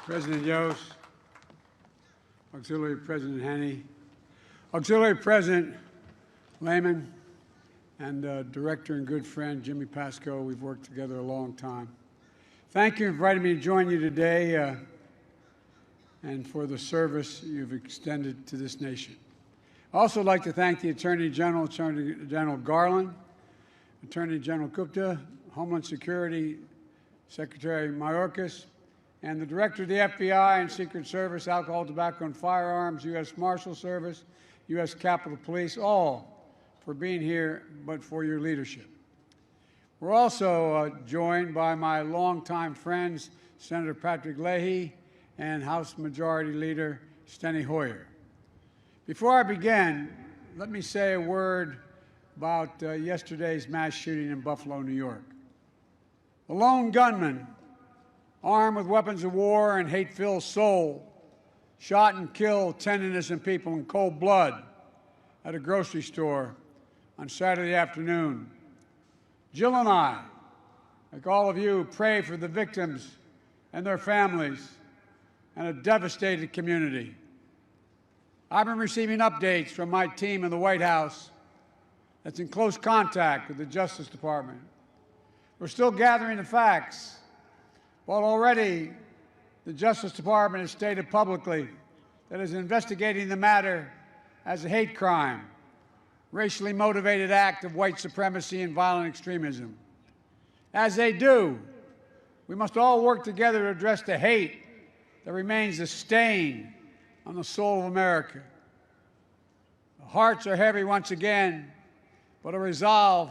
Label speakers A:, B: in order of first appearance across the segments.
A: President Yost, Auxiliary President Henne, Auxiliary President Lehman, and Director and good friend Jimmy Pasco. We've worked together a long time. Thank you for inviting me to join you today and for the service you've extended to this nation. I'd also like to thank the Attorney General Garland, Attorney General Gupta, Homeland Security Secretary Mayorkas, and the Director of the FBI and Secret Service, Alcohol, Tobacco, and Firearms, U.S. Marshal Service, U.S. Capitol Police, all for being here, but for your leadership. We're also joined by my longtime friends, Senator Patrick Leahy and House Majority Leader Steny Hoyer. Before I begin, let me say a word about yesterday's mass shooting in Buffalo, New York. A lone gunman, armed with weapons of war and hate-filled soul, shot and killed 10 innocent people in cold blood at a grocery store on Saturday afternoon. Jill and I, like all of you, pray for the victims and their families and a devastated community. I've been receiving updates from my team in the White House that's in close contact with the Justice Department. We're still gathering the facts, but already the Justice Department has stated publicly that it is investigating the matter as a hate crime, racially motivated act of white supremacy and violent extremism. As they do, we must all work together to address the hate that remains a stain on the soul of America. The hearts are heavy once again, but a resolve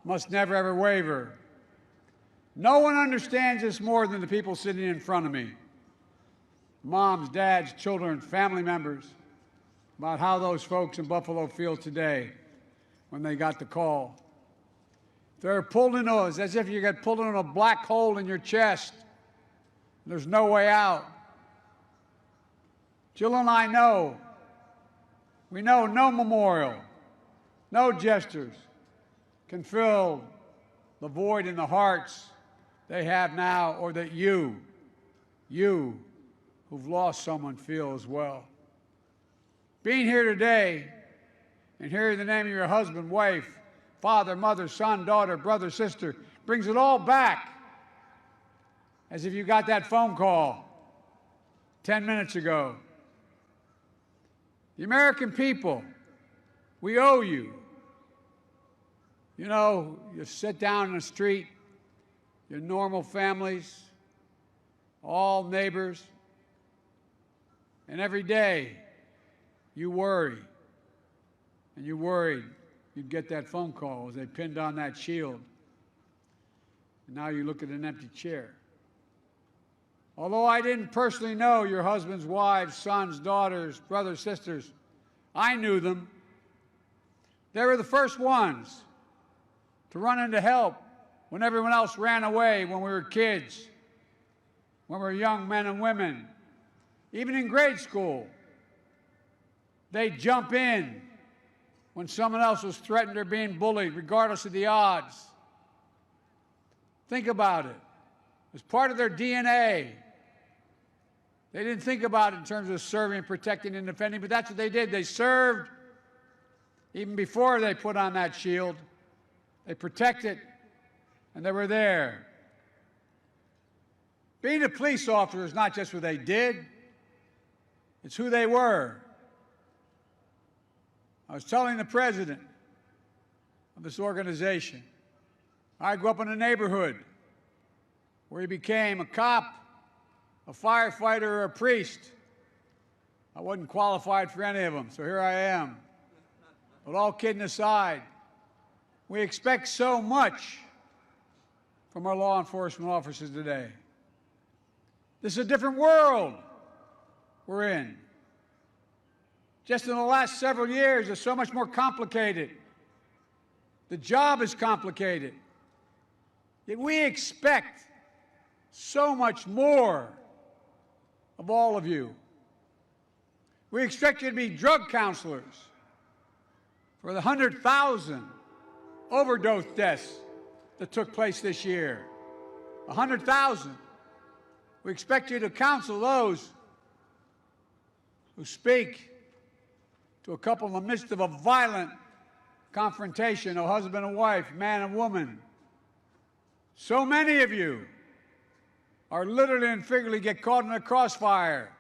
A: must never, ever waver. No one understands this more than the people sitting in front of me. Moms, dads, children, family members, about how those folks in Buffalo feel today when they got the call. They're pulled into us as if you got pulled into a black hole in your chest. There's no way out. Jill and I know, we know no memorial, no gestures can fill the void in the hearts they have now, or that you who've lost someone feel as well. Being here today and hearing the name of your husband, wife, father, mother, son, daughter, brother, sister, brings it all back as if you got that phone call 10 minutes ago. The American people, we owe you. You know, you sit down in the street, your normal families, all neighbors, and every day you worry, and you worried you'd get that phone call as they pinned on that shield. And now you look at an empty chair. Although I didn't personally know your husbands, wives, sons, daughters, brothers, sisters, I knew them. They were the first ones to run in to help when everyone else ran away when we were kids, when we were young men and women. Even in grade school, they'd jump in when someone else was threatened or being bullied, regardless of the odds. Think about it. It was part of their DNA. They didn't think about it in terms of serving, protecting, and defending, but that's what they did. They served even before they put on that shield. They protected, and they were there. Being a police officer is not just what they did, it's who they were. I was telling the president of this organization, I grew up in a neighborhood where he became a cop, a firefighter, or a priest. I wasn't qualified for any of them, so here I am. But all kidding aside, we expect so much from our law enforcement officers today. This is a different world we're in. Just in the last several years, it's so much more complicated. The job is complicated. Yet we expect so much more of all of you. We expect you to be drug counselors for the 100,000 overdose deaths that took place this year. 100,000. We expect you to counsel those who speak to a couple in the midst of a violent confrontation, a husband and wife, man and woman. So many of you are literally and figuratively get caught in a crossfire.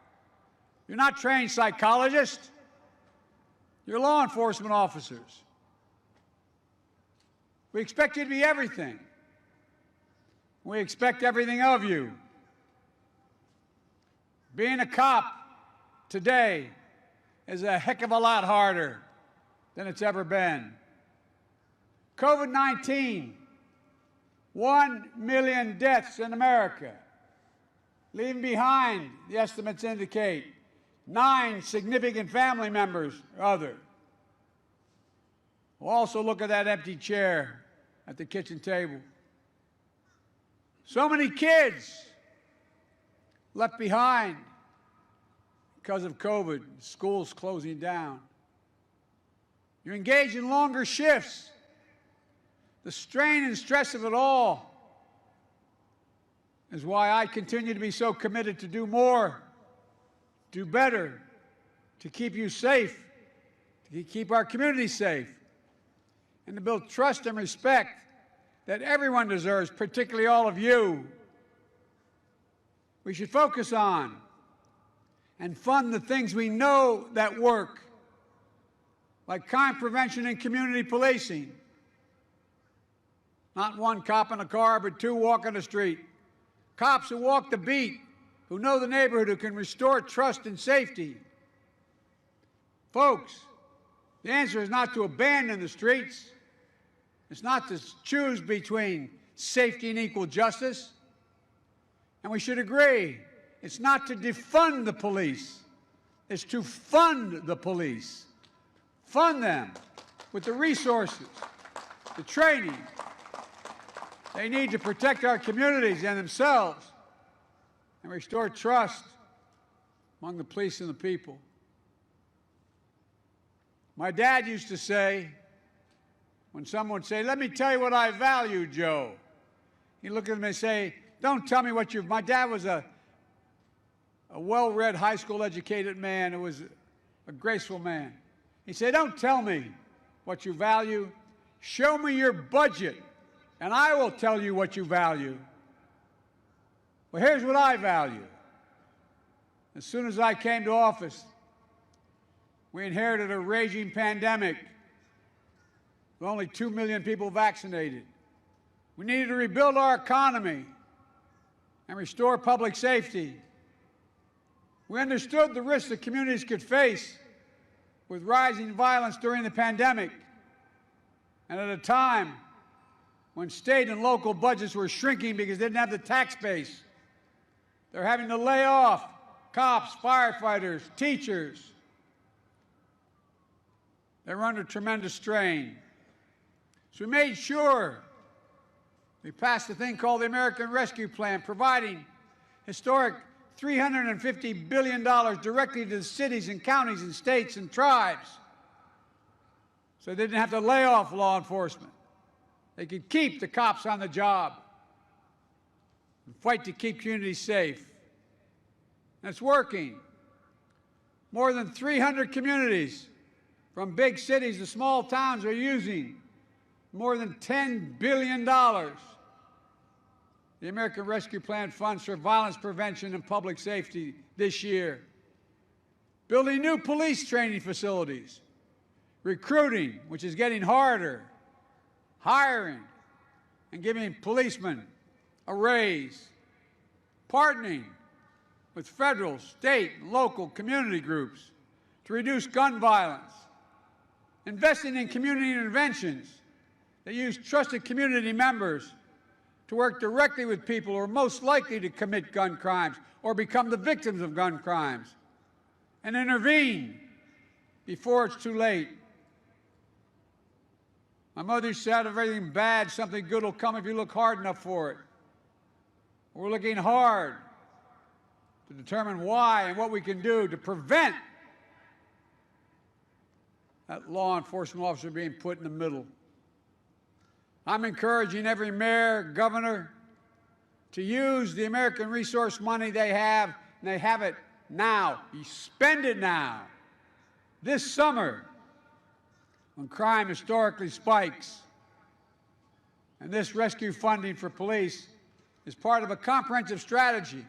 A: You're not trained psychologists. You're law enforcement officers. We expect you to be everything. We expect everything of you. Being a cop today is a heck of a lot harder than it's ever been. COVID-19, 1 million deaths in America, leaving behind, the estimates indicate, 9 significant family members or other. We'll also look at that empty chair at the kitchen table. So many kids left behind because of COVID, schools closing down. You're engaged in longer shifts. The strain and stress of it all is why I continue to be so committed to do more, do better, to keep you safe, to keep our community safe, and to build trust and respect that everyone deserves, particularly all of you. We should focus on and fund the things we know that work, like crime prevention and community policing. Not 1 cop in a car, but 2 walking the street. Cops who walk the beat, who know the neighborhood, who can restore trust and safety. Folks, the answer is not to abandon the streets. It's not to choose between safety and equal justice. And we should agree, it's not to defund the police. It's to fund the police. Fund them with the resources, the training they need to protect our communities and themselves and restore trust among the police and the people. My dad used to say, when someone would say, "Let me tell you what I value, Joe," he'd look at me and say, "Don't tell me what you..." My dad was a well-read, high school educated man who was a graceful man. He said, "Don't tell me what you value. Show me your budget, and I will tell you what you value." Well, here's what I value. As soon as I came to office, we inherited a raging pandemic with only 2 million people vaccinated. We needed to rebuild our economy and restore public safety. We understood the risks that communities could face with rising violence during the pandemic, and at a time when state and local budgets were shrinking because they didn't have the tax base. They're having to lay off cops, firefighters, teachers. They were under tremendous strain. So we made sure we passed a thing called the American Rescue Plan, providing historic $350 billion directly to the cities and counties and states and tribes so they didn't have to lay off law enforcement. They could keep the cops on the job and fight to keep communities safe. And it's working. More than 300 communities, from big cities to small towns, are using more than $10 billion. The American Rescue Plan funds for violence prevention and public safety this year. Building new police training facilities. Recruiting, which is getting harder. Hiring and giving policemen a raise. Partnering with federal, state, and local community groups to reduce gun violence. Investing in community interventions that use trusted community members to work directly with people who are most likely to commit gun crimes or become the victims of gun crimes, and intervene before it's too late. My mother said, "Of everything bad, something good will come if you look hard enough for it." We're looking hard to determine why and what we can do to prevent that law enforcement officer being put in the middle. I'm encouraging every mayor, governor, to use the American resource money they have, and they have it now. You spend it now. This summer, when crime historically spikes, and this rescue funding for police is part of a comprehensive strategy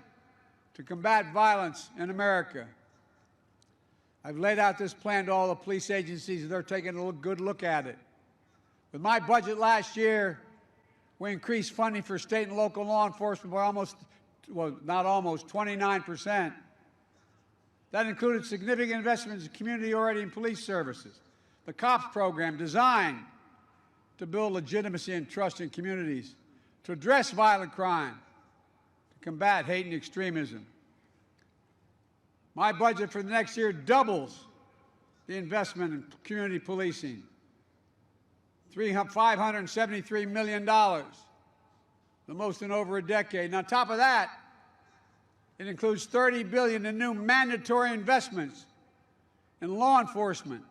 A: to combat violence in America. I've laid out this plan to all the police agencies, and they're taking a good look at it. With my budget last year, we increased funding for state and local law enforcement by not almost, 29%. That included significant investments in community-oriented police services, the COPS program designed to build legitimacy and trust in communities, to address violent crime, to combat hate and extremism. My budget for the next year doubles the investment in community policing, $573 million, the most in over a decade. And on top of that, it includes $30 billion in new mandatory investments in law enforcement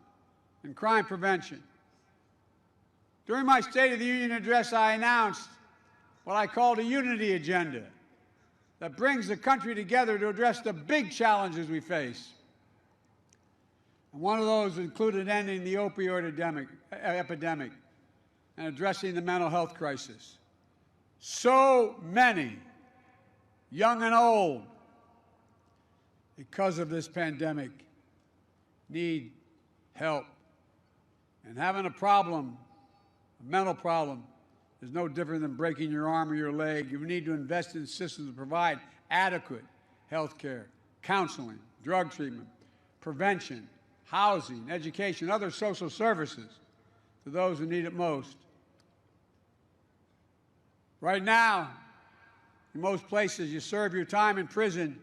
A: and crime prevention. During my State of the Union address, I announced what I called a unity agenda that brings the country together to address the big challenges we face. And one of those included ending the opioid epidemic and addressing the mental health crisis. So many, young and old, because of this pandemic, need help. And having a problem, a mental problem, is no different than breaking your arm or your leg. You need to invest in systems to provide adequate health care, counseling, drug treatment, prevention, housing, education, other social services to those who need it most. Right now, in most places, you serve your time in prison,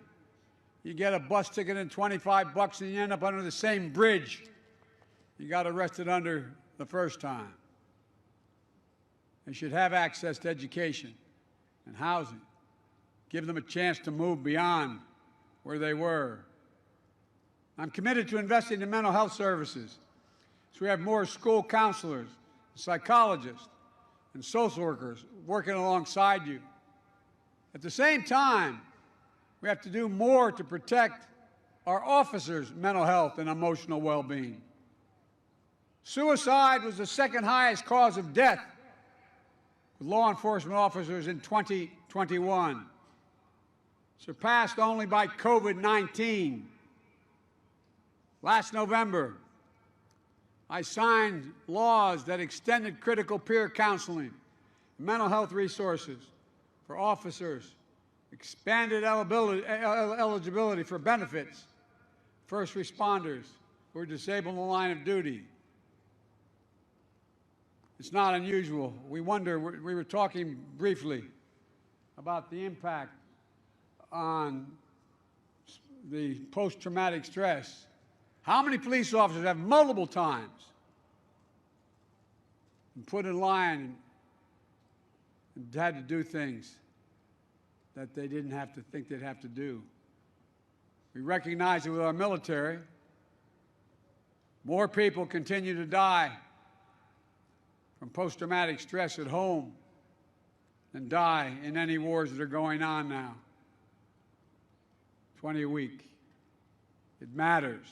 A: you get a bus ticket and $25, and you end up under the same bridge you got arrested under the first time. They should have access to education and housing. Give them a chance to move beyond where they were. I'm committed to investing in mental health services, so we have more school counselors, psychologists, and social workers working alongside you. At the same time, we have to do more to protect our officers' mental health and emotional well-being. Suicide was the second highest cause of death with law enforcement officers in 2021, surpassed only by COVID-19. Last November, I signed laws that extended critical peer counseling, mental health resources for officers, expanded eligibility for benefits, first responders who are disabled in the line of duty. It's not unusual. We were talking briefly about the impact on the post-traumatic stress. How many police officers have multiple times been put in line and had to do things that they didn't have to think they'd have to do? We recognize it with our military. More people continue to die from post-traumatic stress at home than die in any wars that are going on now. 20 a week. It matters.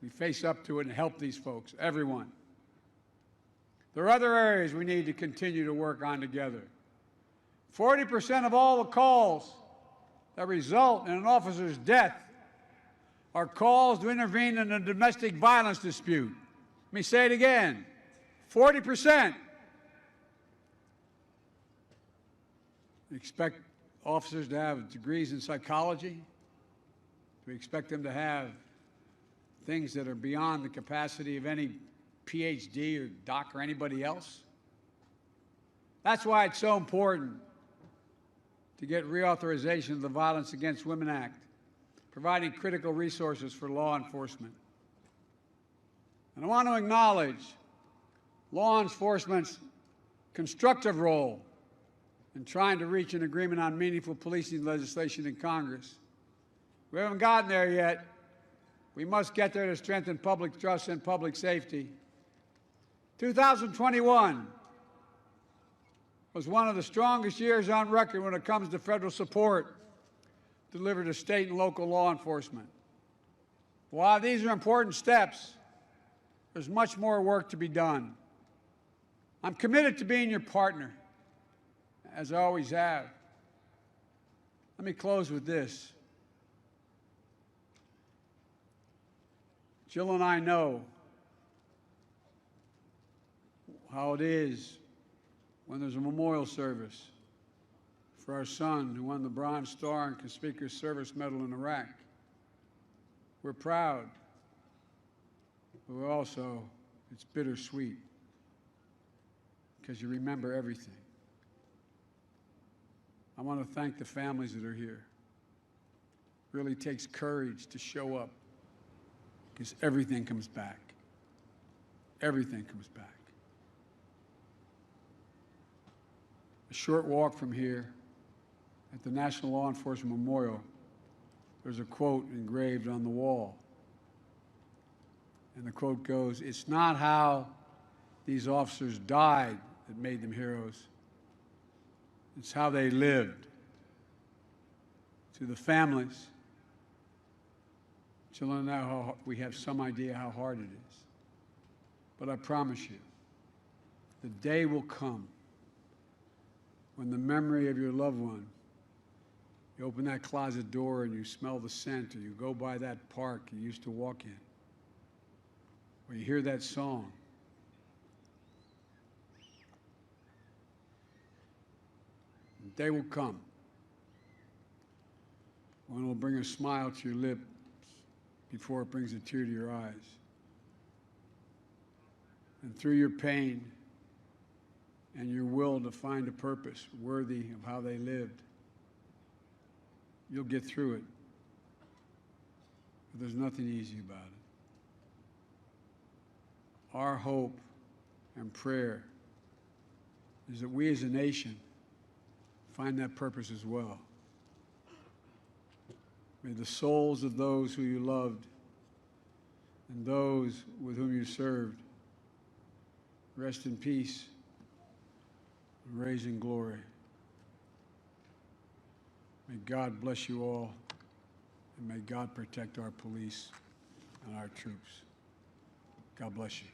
A: We face up to it and help these folks, everyone. There are other areas we need to continue to work on together. 40% of all the calls that result in an officer's death are calls to intervene in a domestic violence dispute. Let me say it again. 40%. We expect officers to have degrees in psychology. We expect them to have things that are beyond the capacity of any PhD or doc or anybody else. That's why it's so important to get reauthorization of the Violence Against Women Act, providing critical resources for law enforcement. And I want to acknowledge law enforcement's constructive role in trying to reach an agreement on meaningful policing legislation in Congress. We haven't gotten there yet. We must get there to strengthen public trust and public safety. 2021 was one of the strongest years on record when it comes to federal support delivered to state and local law enforcement. While these are important steps, there's much more work to be done. I'm committed to being your partner, as I always have. Let me close with this. Jill and I know how it is when there's a memorial service for our son who won the Bronze Star and Conspicuous Service Medal in Iraq. We're proud, but we're also, it's bittersweet because you remember everything. I want to thank the families that are here. It really takes courage to show up because everything comes back. Everything comes back. A short walk from here at the National Law Enforcement Memorial, there's a quote engraved on the wall. And the quote goes, "It's not how these officers died that made them heroes. It's how they lived." To the families, children, now we have some idea how hard it is. But I promise you, the day will come when the memory of your loved one, you open that closet door and you smell the scent, or you go by that park you used to walk in, or you hear that song. The day will come when it will bring a smile to your lips before it brings a tear to your eyes. And through your pain and your will to find a purpose worthy of how they lived, you'll get through it. But there's nothing easy about it. Our hope and prayer is that we as a nation find that purpose as well. May the souls of those who you loved and those with whom you served rest in peace and raise in glory. May God bless you all, and may God protect our police and our troops. God bless you.